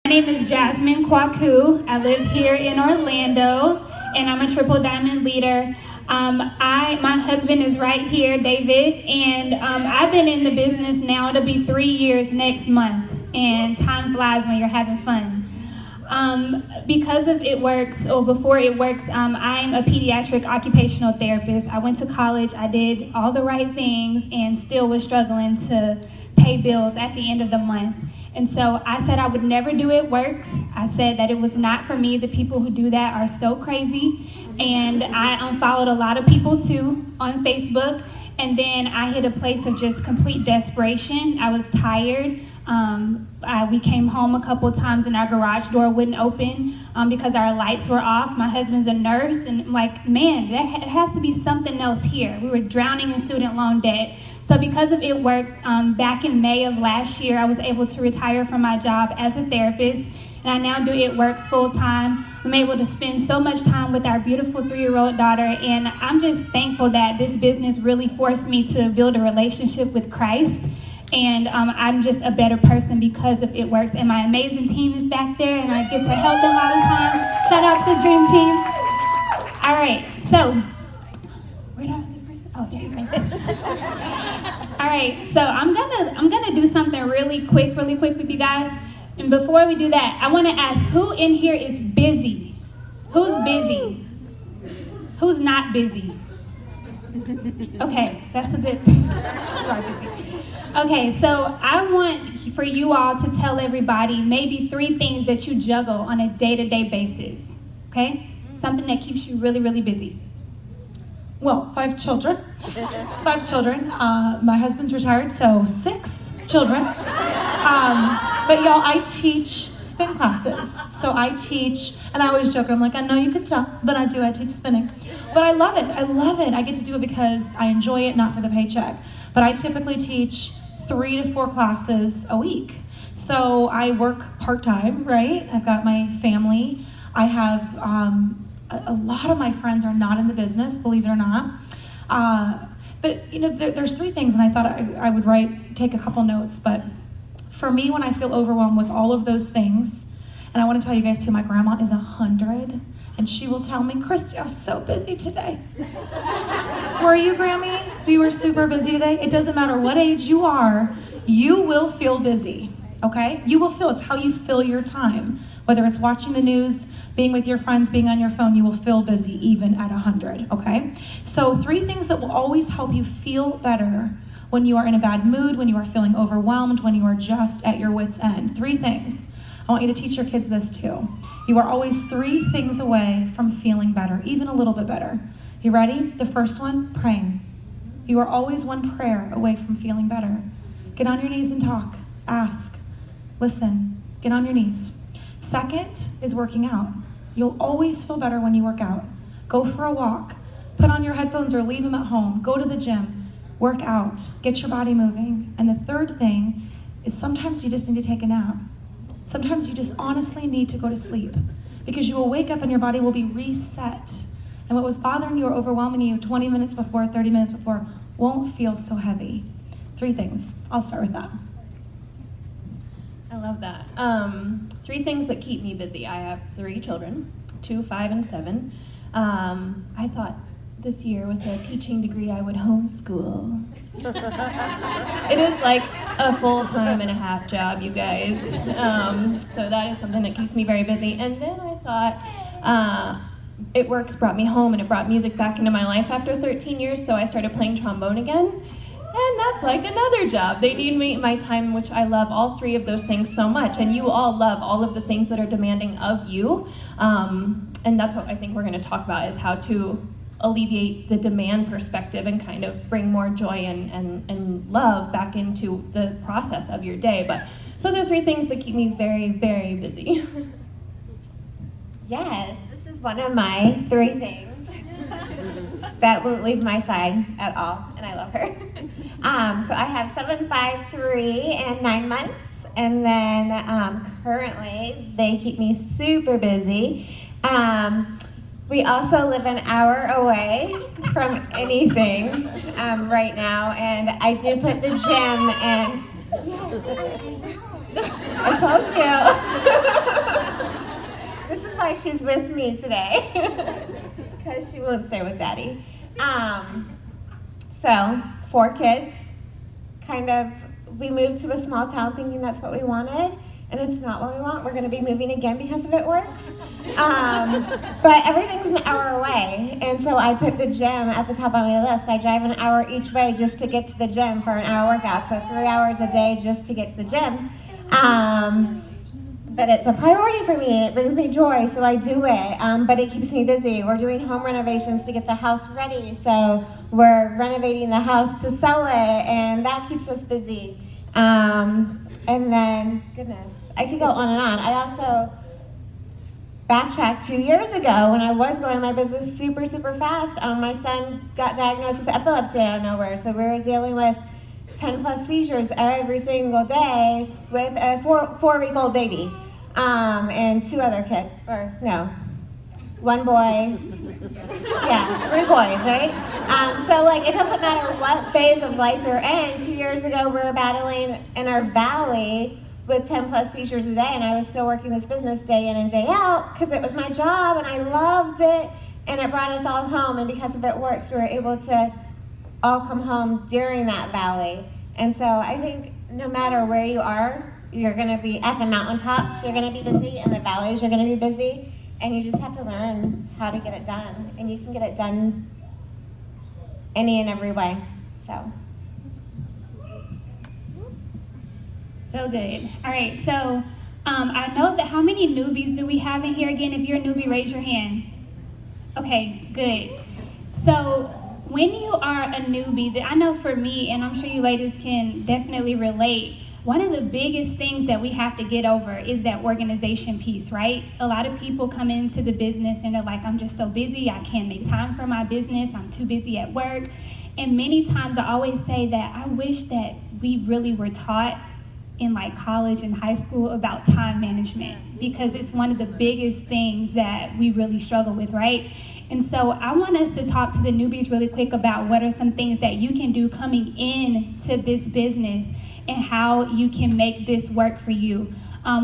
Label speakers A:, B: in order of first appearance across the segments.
A: My name is Jasmine Kwaku. I live here in Orlando, and I'm a Triple Diamond leader. My husband is right here, David, and I've been in the business now. It'll be 3 years next month, and time flies when you're having fun. Because of It Works, or before It Works, I'm a pediatric occupational therapist. I went to college, I did all the right things, and still was struggling to pay bills at the end of the month. And so I said I would never do It Works. I said that it was not for me. The people who do that are so crazy. And I unfollowed a lot of people too on Facebook. And then I hit a place of just complete desperation. I was tired. We came home a couple times and our garage door wouldn't open because our lights were off. My husband's a nurse, and I'm like, man, there has to be something else here. We were drowning in student loan debt. So because of It Works, back in May of last year, I was able to retire from my job as a therapist, and I now do It Works full time. I'm able to spend so much time with our beautiful 3-year-old daughter, and I'm just thankful that this business really forced me to build a relationship with Christ. And I'm just a better person because of It Works. And my amazing team is back there, and I get to help them all the time. Shout out to the Dream Team. All right, so, where did I have the person? Oh, she's right there. All right, so I'm gonna do something really quick with you guys. And before we do that, I want to ask, who in here is busy? Who's busy? Who's not busy? Okay, that's a good. Sorry, busy. Okay, so I want for you all to tell everybody maybe 3 things that you juggle on a day-to-day basis, okay? Something that keeps you really, really busy.
B: Well, 5 children. 5 children. My husband's retired, so 6 children. But y'all, I teach spin classes. So I teach, and I always joke, I'm like, I know you can tell, but I teach spinning. But I love it, I get to do it because I enjoy it, not for the paycheck. But I typically teach 3 to 4 classes a week. So I work part-time, right? I've got my family. I have, a lot of my friends are not in the business, believe it or not. But you know, there's 3 things, and I thought I would take a couple notes. But for me, when I feel overwhelmed with all of those things, and I want to tell you guys too, my grandma is 100, and she will tell me, Christy, I was so busy today. Were you, Grammy? We were super busy today. It doesn't matter what age you are, you will feel busy, okay? You will feel, it's how you fill your time. Whether it's watching the news, being with your friends, being on your phone, you will feel busy even at 100, okay? So 3 things that will always help you feel better when you are in a bad mood, when you are feeling overwhelmed, when you are just at your wit's end. 3 things. I want you to teach your kids this too. You are always 3 things away from feeling better, even a little bit better. You ready? The first one, praying. You are always 1 prayer away from feeling better. Get on your knees and talk. Ask. Listen. Get on your knees. Second is working out. You'll always feel better when you work out. Go for a walk. Put on your headphones or leave them at home. Go to the gym. Work out. Get your body moving. And the third thing is sometimes you just need to take a nap. Sometimes you just honestly need to go to sleep because you will wake up and your body will be reset. And what was bothering you or overwhelming you 20 minutes before, 30 minutes before, won't feel so heavy. 3 things. I'll start with that.
C: I love that. 3 things that keep me busy. I have 3 children, 2, 5, and 7. I thought this year with a teaching degree I would homeschool. It is like a full-time and a half job, you guys. So that is something that keeps me very busy. And then I thought It Works brought me home, and it brought music back into my life after 13 years, so I started playing trombone again. And that's like another job. They need me my time, which I love all 3 of those things so much. And you all love all of the things that are demanding of you. And that's what I think we're going to talk about, is how to alleviate the demand perspective and kind of bring more joy and love back into the process of your day. But those are 3 things that keep me very, very busy.
D: Yes, this is one of my 3 things that won't leave my side at all, and I love her. So I have 7, 5, 3, and 9 months, and then currently they keep me super busy. We also live an hour away from anything right now, and I do put the gym and I told you. she's with me today because she won't stay with Daddy. So 4 kids, we moved to a small town thinking that's what we wanted, and it's not what we want. We're gonna be moving again because if it works. But everything's an hour away, and so I put the gym at the top of my list. I drive an hour each way just to get to the gym for an hour workout, so 3 hours a day just to get to the gym. But it's a priority for me, and it brings me joy, so I do it, but it keeps me busy. We're doing home renovations to get the house ready, so we're renovating the house to sell it, and that keeps us busy. And then, goodness, I could go on and on. I also backtracked 2 years ago when I was growing my business super, super fast. My son got diagnosed with epilepsy out of nowhere, so we were dealing with 10 plus seizures every single day with a 4-week-old baby, and 2 other kids, or no, 1 boy, yeah, 3 boys, right? So it doesn't matter what phase of life you're in. 2 years ago, we were battling in our valley with 10 plus seizures a day, and I was still working this business day in and day out because it was my job and I loved it, and it brought us all home, and because of it works, we were able to all come home during that valley. And so I think no matter where you are, you're going to be at the mountaintops, you're going to be busy, and the valleys, you're going to be busy, and you just have to learn how to get it done, and you can get it done any and every way.
A: So good. All right, so I know that how many newbies do we have in here again? If you're a newbie, raise your hand. Okay, good. So when you are a newbie, I know for me, and I'm sure you ladies can definitely relate, one of the biggest things that we have to get over is that organization piece, right? A lot of people come into the business and they're like, I'm just so busy, I can't make time for my business, I'm too busy at work. And many times I always say that I wish that we really were taught in college and high school about time management, because it's one of the biggest things that we really struggle with, right? And so I want us to talk to the newbies really quick about what are some things that you can do coming into this business and how you can make this work for you.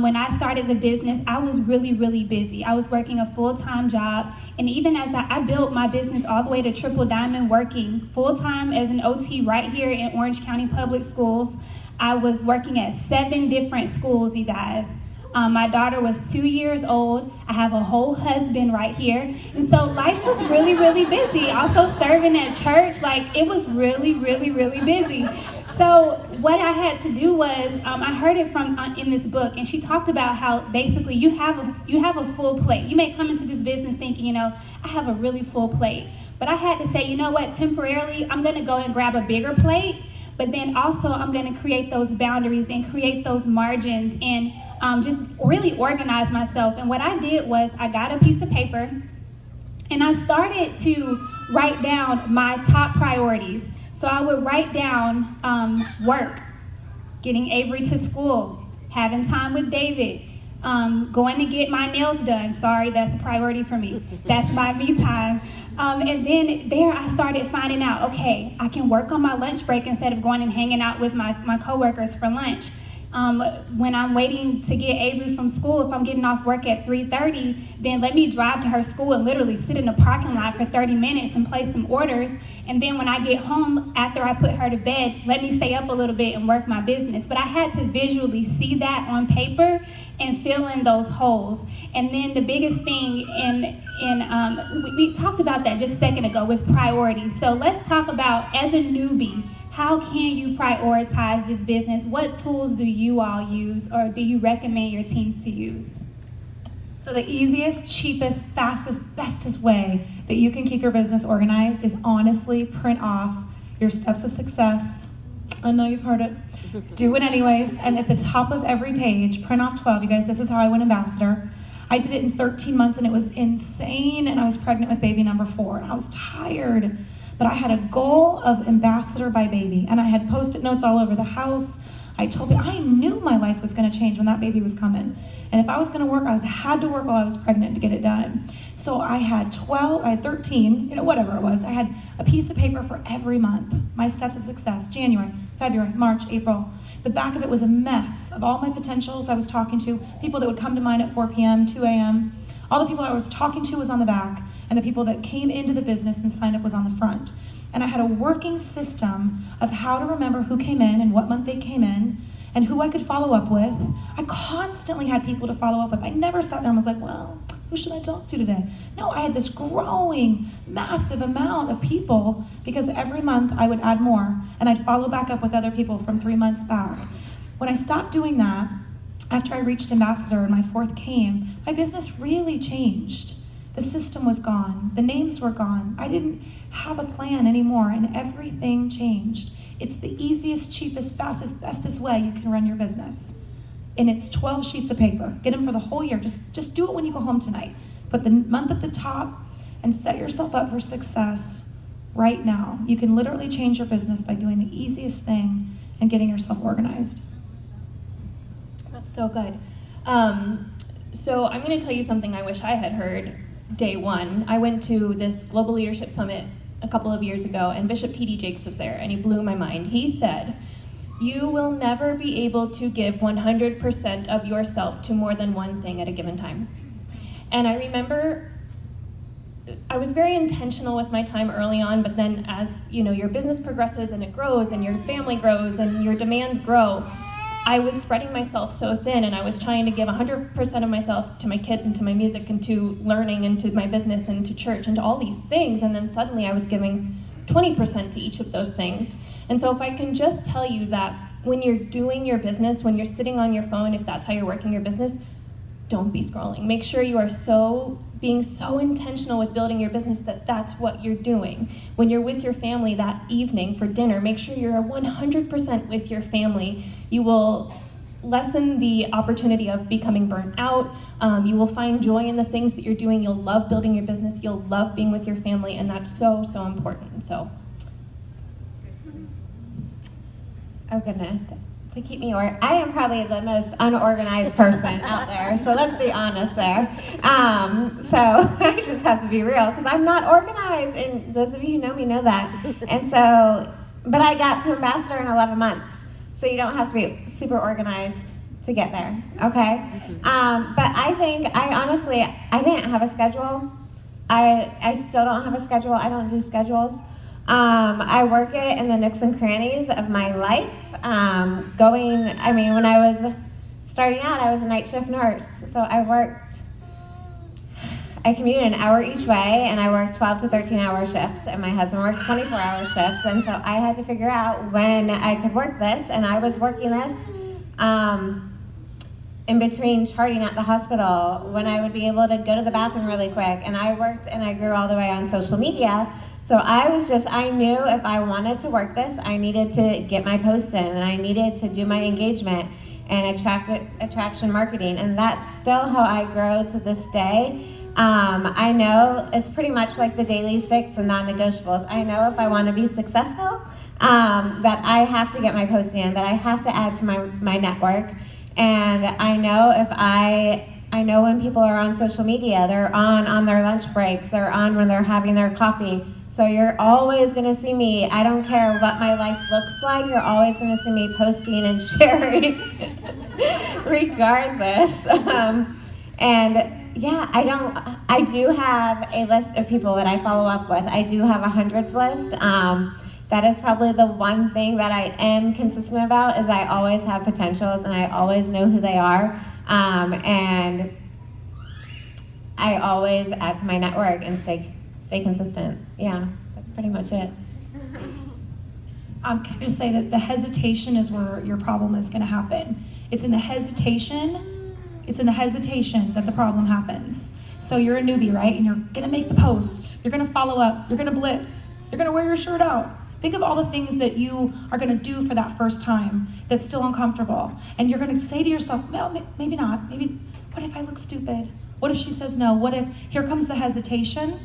A: When I started the business, I was really, really busy. I was working a full-time job, and even as I built my business all the way to Triple Diamond, working full-time as an OT right here in Orange County Public Schools. I was working at 7 different schools, you guys. My daughter was 2 years old. I have a whole husband right here. And so life was really, really busy. Also serving at church, it was really, really, really busy. So what I had to do was, I heard it from in this book, and she talked about how basically you have a full plate. You may come into this business thinking, I have a really full plate. But I had to say, you know what, temporarily, I'm gonna go and grab a bigger plate, but then also I'm gonna create those boundaries and create those margins and just really organize myself. And what I did was I got a piece of paper and I started to write down my top priorities. So I would write down work, getting Avery to school, having time with David, going to get my nails done. Sorry, that's a priority for me. That's my me time. And then there I started finding out, okay, I can work on my lunch break instead of going and hanging out with my coworkers for lunch. When I'm waiting to get Avery from school, if I'm getting off work at 3:30, then let me drive to her school and literally sit in the parking lot for 30 minutes and place some orders. And then when I get home, after I put her to bed, let me stay up a little bit and work my business. But I had to visually see that on paper and fill in those holes. And then the biggest thing we talked about that just a second ago with priorities. So let's talk about, as a newbie, how can you prioritize this business? What tools do you all use, or do you recommend your teams to use?
B: So the easiest, cheapest, fastest, bestest way that you can keep your business organized is honestly print off your steps to success. I know you've heard it. Do it anyways. And at the top of every page, print off 12. You guys, this is how I went ambassador. I did it in 13 months and it was insane, and I was pregnant with baby number 4 and I was tired. But I had a goal of ambassador by baby, and I had Post-it notes all over the house. I told me I knew my life was going to change when that baby was coming. And if I was going to work, I had to work while I was pregnant to get it done. So I had 13, whatever it was. I had a piece of paper for every month. My steps to success, January, February, March, April. The back of it was a mess of all my potentials I was talking to, people that would come to mind at 4 p.m., 2 a.m., All the people I was talking to was on the back, and the people that came into the business and signed up was on the front. And I had a working system of how to remember who came in and what month they came in and who I could follow up with. I constantly had people to follow up with. I never sat there and was like, well, who should I talk to today? No, I had this growing, massive amount of people because every month I would add more and I'd follow back up with other people from 3 months back. When I stopped doing that, after I reached ambassador and my 4th came, my business really changed. The system was gone. The names were gone. I didn't have a plan anymore, and everything changed. It's the easiest, cheapest, fastest, bestest way you can run your business. And it's 12 sheets of paper. Get them for the whole year. Just do it when you go home tonight. Put the month at the top and set yourself up for success right now. You can literally change your business by doing the easiest thing and getting yourself organized.
C: That's so good. So I'm going to tell you something I wish I had heard day one. I went to this Global Leadership Summit a couple of years ago, and Bishop T.D. Jakes was there, and he blew my mind. He said, "You will never be able to give 100% of yourself to more than one thing at a given time." And I remember I was very intentional with my time early on, but then as your business progresses and it grows and your family grows and your demands grow, I was spreading myself so thin, and I was trying to give 100% of myself to my kids and to my music and to learning and to my business and to church and to all these things, and then suddenly I was giving 20% to each of those things. And so if I can just tell you that when you're doing your business, when you're sitting on your phone, if that's how you're working your business, don't be scrolling. Make sure you are being so intentional with building your business that that's what you're doing. When you're with your family that evening for dinner, make sure you're 100% with your family. You will lessen the opportunity of becoming burnt out. You will find joy in the things that you're doing. You'll love building your business. You'll love being with your family, and that's so, so important. So,
D: oh goodness. To keep me I am probably the most unorganized person out there, so let's be honest there. So I just have to be real because I'm not organized, and those of you who know me know that. And so, but I got to ambassador in 11 months, so you don't have to be super organized to get there, okay? But I think I didn't have a schedule. I still don't have a schedule. I don't do schedules. I work it in the nooks and crannies of my life. When I was starting out, I was a night shift nurse. So I commuted an hour each way, and I worked 12 to 13-hour shifts, and my husband worked 24-hour shifts. And so I had to figure out when I could work this, and I was working this in between charting at the hospital, when I would be able to go to the bathroom really quick. And I worked and I grew all the way on social media. So I knew if I wanted to work this, I needed to get my posts in, and I needed to do my engagement and attraction marketing. And that's still how I grow to this day. I know it's pretty much like the daily 6 and non-negotiables. I know if I want to be successful, that I have to get my posting in, that I have to add to my network. And I know when people are on social media, they're on their lunch breaks, they're on when they're having their coffee. So you're always going to see me. I don't care what my life looks like. You're always going to see me posting and sharing regardless. And yeah, I do have a list of people that I follow up with. I do have a hundreds list. That is probably the one thing that I am consistent about, is I always have potentials and I always know who they are. And I always add to my network and stay consistent. Yeah, that's pretty much it.
B: Can I just say that the hesitation is where your problem is going to happen. It's in the hesitation that the problem happens. So you're a newbie, right? And you're going to make the post. You're going to follow up. You're going to blitz. You're going to wear your shirt out. Think of all the things that you are going to do for that first time that's still uncomfortable. And you're going to say to yourself, well, maybe not. Maybe, what if I look stupid? What if she says no? What if, here comes the hesitation?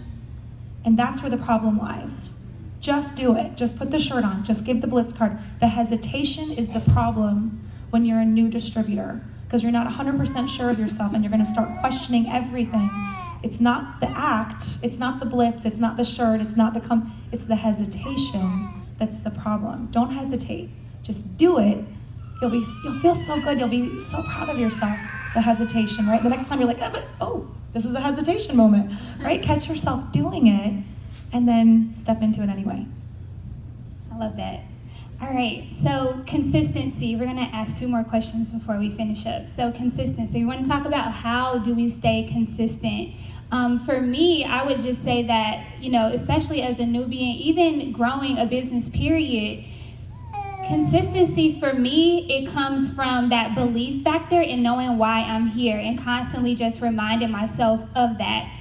B: And that's where the problem lies. Just do it. Just put the shirt on. Just give the blitz card. The hesitation is the problem when you're a new distributor, because you're not 100% sure of yourself and you're going to start questioning everything. It's not the act. It's not the blitz. It's not the shirt. It's not it's the hesitation that's the problem. Don't hesitate. Just do it. You'll feel so good. You'll be so proud of yourself. the hesitation, right? The next time you're like, this is a hesitation moment, right? Catch yourself doing it and then step into it anyway.
A: I love that. All right, so consistency. We're gonna ask 2 more questions before we finish up. So consistency, we wanna talk about how do we stay consistent. For me, I would just say that, especially as a newbie and even growing a business period, consistency for me, it comes from that belief factor and knowing why I'm here and constantly just reminding myself of that.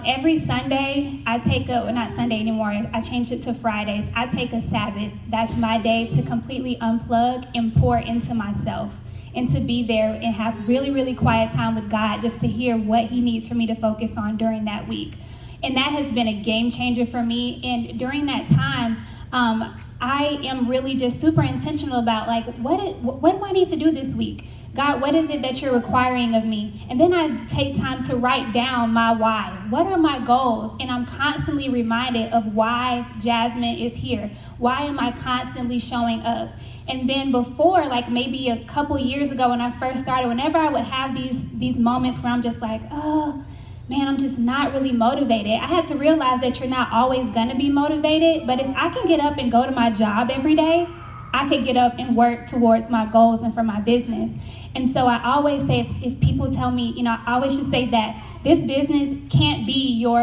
A: Every Sunday, I take not Sunday anymore, I changed it to Fridays. I take a Sabbath. That's my day to completely unplug and pour into myself and to be there and have really, really quiet time with God just to hear what he needs for me to focus on during that week. And that has been a game changer for me. And during that time, I am really just super intentional about what do I need to do this week? God, what is it that you're requiring of me? And then I take time to write down my why. What are my goals? And I'm constantly reminded of why Jasmine is here. Why am I constantly showing up? And then before, maybe a couple years ago when I first started, whenever I would have these moments where I'm just like, oh, man, I'm just not really motivated. I had to realize that you're not always gonna be motivated, but if I can get up and go to my job every day, I could get up and work towards my goals and for my business. And so I always say, if people tell me, I always just say that this business can't be your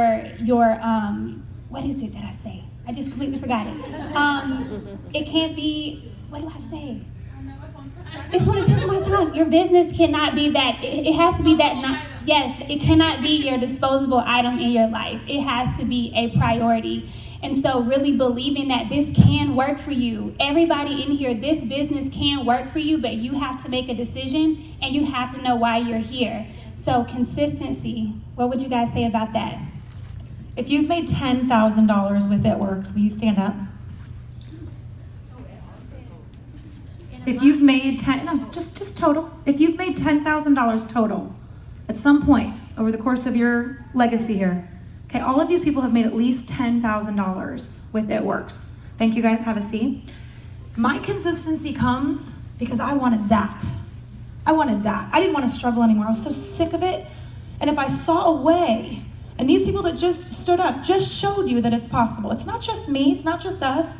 A: what is it that I say? I just completely forgot it. It can't be, what do I say? It's on the tip of my tongue. Your business cannot be that. It has to be that. Yes, it cannot be your disposable item in your life. It has to be a priority. And so really believing that this can work for you. Everybody in here, this business can work for you, but you have to make a decision and you have to know why you're here. So consistency, what would you guys say about that?
B: If you've made $10,000 with It Works, will you stand up? If you've made just total. If you've made $10,000 total at some point over the course of your legacy here, okay, all of these people have made at least $10,000 with It Works. Thank you guys, have a seat. My consistency comes because I wanted that. I didn't want to struggle anymore. I was so sick of it. And if I saw a way, and these people that just stood up just showed you that it's possible. It's not just me, it's not just us.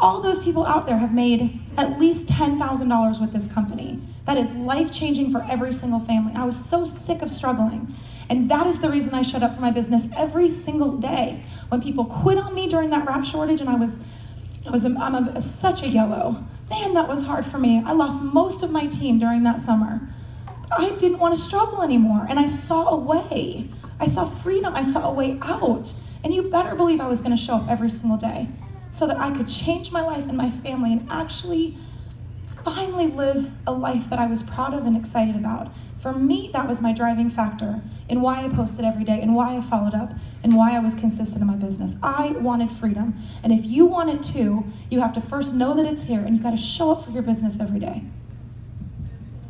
B: All those people out there have made at least $10,000 with this company. That is life-changing for every single family. I was so sick of struggling. And that is the reason I showed up for my business every single day. When people quit on me during that wrap shortage and I'm such a yellow. Man, that was hard for me. I lost most of my team during that summer. I didn't want to struggle anymore. And I saw a way. I saw freedom. I saw a way out. And you better believe I was going to show up every single day so that I could change my life and my family and actually finally live a life that I was proud of and excited about. For me, that was my driving factor in why I posted every day and why I followed up and why I was consistent in my business. I wanted freedom. And if you want it too, you have to first know that it's here and you've got to show up for your business every day.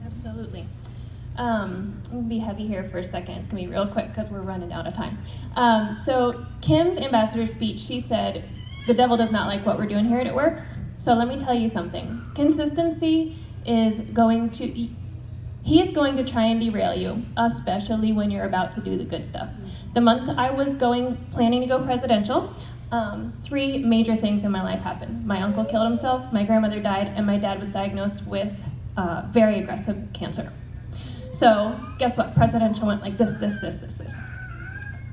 C: Absolutely. I'm going to be heavy here for a second. It's going to be real quick because we're running out of time. So Kim's ambassador speech, she said, the devil does not like what we're doing here at It Works. So let me tell you something. Consistency is going to, he is going to try and derail you, especially when you're about to do the good stuff. The month I was planning to go presidential, 3 major things in my life happened. My uncle killed himself, my grandmother died, and my dad was diagnosed with very aggressive cancer. So guess what? Presidential went like this.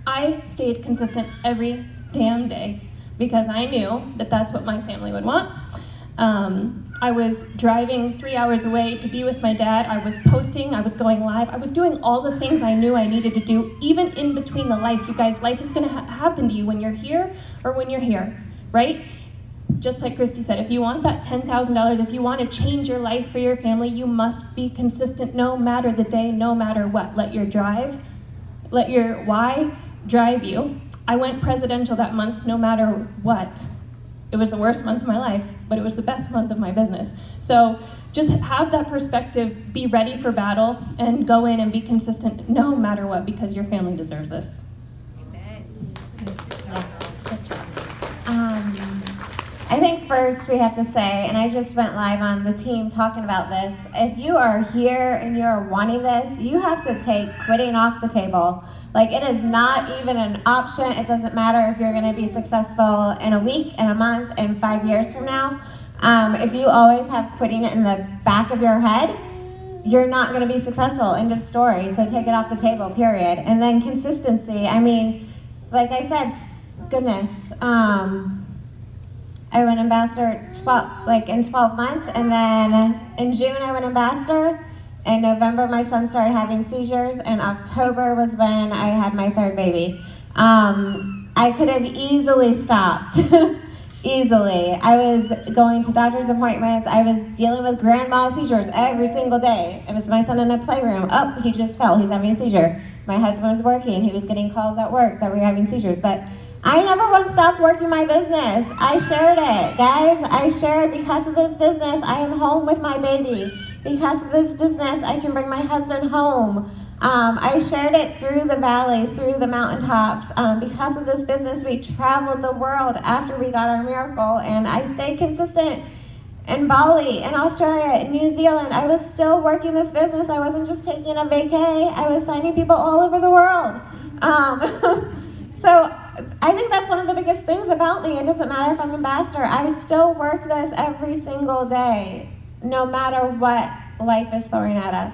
C: I stayed consistent every damn day because I knew that that's what my family would want. I was driving 3 hours away to be with my dad. I was posting, I was going live. I was doing all the things I knew I needed to do, even in between the life. You guys, life is gonna happen to you when you're here or when you're here, right? Just like Christy said, if you want that $10,000, if you want to change your life for your family, you must be consistent no matter the day, no matter what. Let your why drive you. I went presidential that month no matter what. It was the worst month of my life, but it was the best month of my business. So just have that perspective, be ready for battle, and go in and be consistent no matter what, because your family deserves this.
D: Amen. I think first we have to say, and I just went live on the team talking about this, if you are here and you're wanting this, you have to take quitting off the table. Like, it is not even an option. It doesn't matter if you're going to be successful in a week, in a month, in 5 years from now. If you always have quitting in the back of your head, you're not going to be successful. End of story. So take it off the table, period. And then consistency. I mean, like I said, goodness, I went ambassador in 12 months, and then in June I went ambassador. In November my son started having seizures, and October was when I had my third baby. I could have easily stopped. Easily. I was going to doctor's appointments. I was dealing with grand mal seizures every single day. It was my son in a playroom. Oh, he just fell. He's having a seizure. My husband was working. He was getting calls at work that we were having seizures. But I never once stopped working my business. I shared it. Guys, I shared because of this business. I am home with my baby. Because of this business, I can bring my husband home. I shared it through the valleys, through the mountaintops. Because of this business, we traveled the world after we got our miracle, and I stayed consistent in Bali, in Australia, in New Zealand. I was still working this business. I wasn't just taking a vacay. I was signing people all over the world. So I think that's one of the biggest things about me. It doesn't matter if I'm ambassador. I still work this every single day, no matter what life is throwing at us.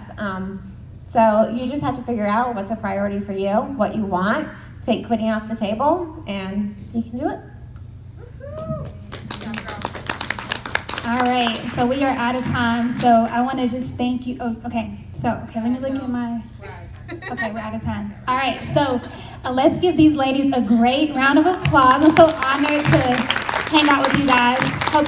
D: So you just have to figure out what's a priority for you, what you want, take quitting off the table, and you can do it.
A: All right, so we are out of time. So I want to just thank you. Oh, okay, let me look at my. Okay, we're out of time. All right, so let's give these ladies a great round of applause. I'm so honored to hang out with you guys. Hope